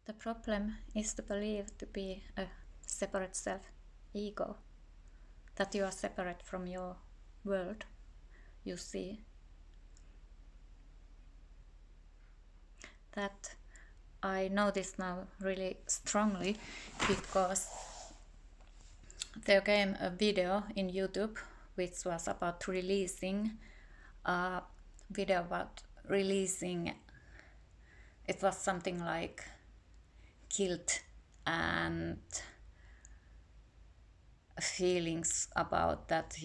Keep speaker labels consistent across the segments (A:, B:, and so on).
A: The problem is to believe to be a separate self, ego, that you are separate from your world you see. That I notice now really strongly because there came a video in YouTube which was about releasing a video about releasing. It was something like guilt and feelings about that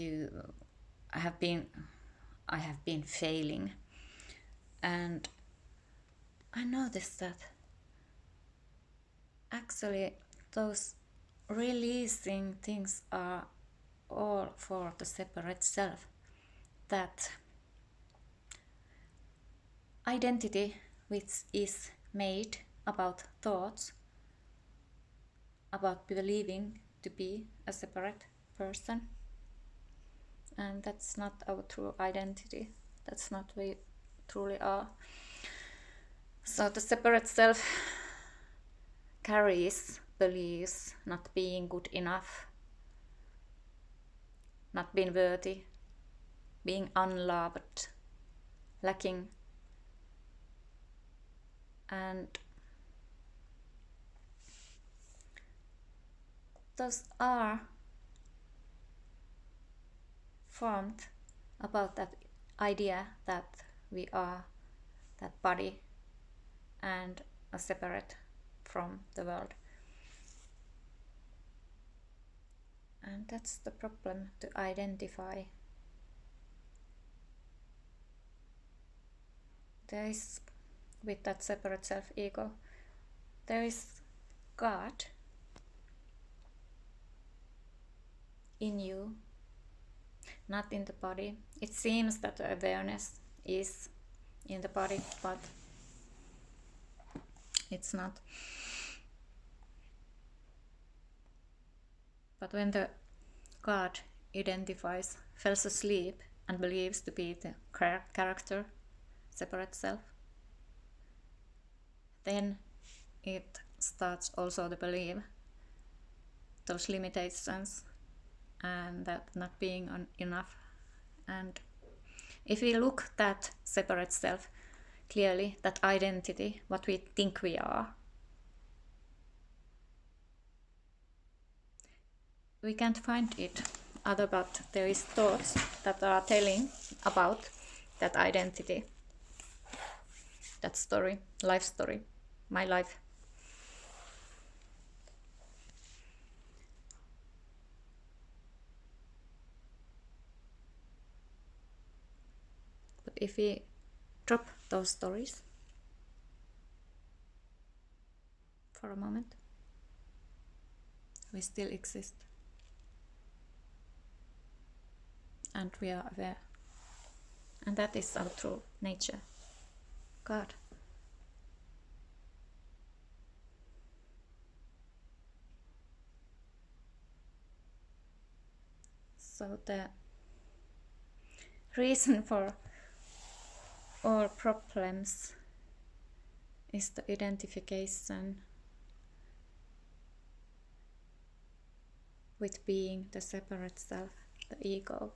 A: I have been failing, and I noticed that actually those releasing things are all for the separate self. That identity which is made about thoughts, about believing to be a separate person, and that's not our true identity. That's not who we truly are. So the separate self carries beliefs not being good enough, not being worthy, being unloved, lacking, and those are formed about that idea that we are that body and are separate from the world. And that's the problem, to identify. There is, with that separate self-ego, there is God in you, not in the body. It seems that the awareness is in the body, but it's not. But when the God identifies, falls asleep, and believes to be the character, separate self, then it starts also to believe those limitations and that not being enough. And if we look that separate self clearly, that identity, what we think we are, we can't find it other, but there is thoughts that are telling about that identity, that story, life story, my life. But if we drop those stories for a moment, we still exist. And we are aware. And that is our true nature, God. So the reason for all problems is the identification with being the separate self, the ego.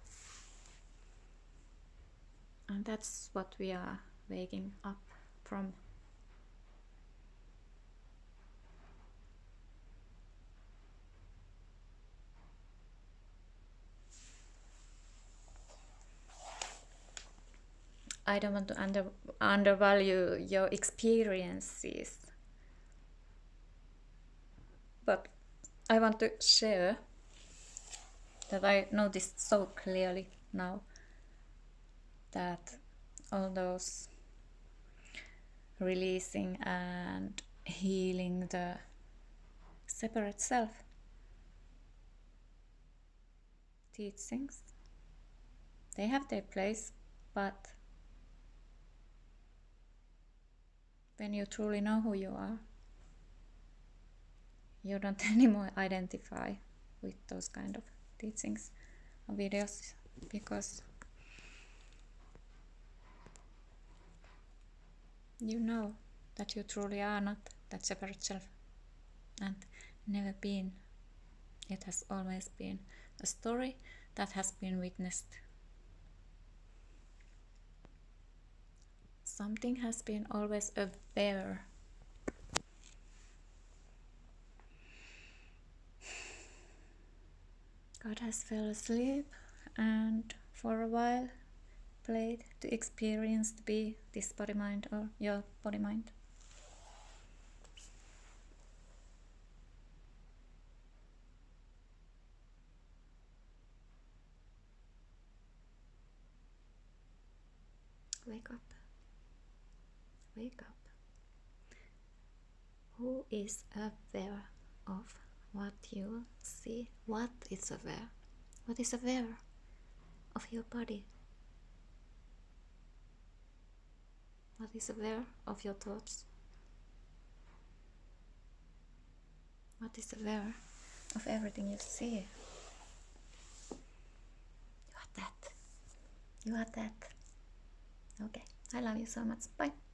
A: And that's what we are waking up from. I don't want to undervalue your experiences, but I want to share that I noticed so clearly now that all those releasing and healing the separate self teachings, they have their place, but when you truly know who you are, you don't anymore identify with those kind of teachings or videos, because you know that you truly are not that separate self, and never been. It has always been a story that has been witnessed. Something has been always aware. God has fell asleep and for a while played to experience to be this body mind or your body mind. Wake up. Wake up. Who is aware of what you see? What is aware? What is aware of your body? What is aware of your thoughts? What is aware of everything you see? You are that. You are that. Okay, I love you so much. Bye.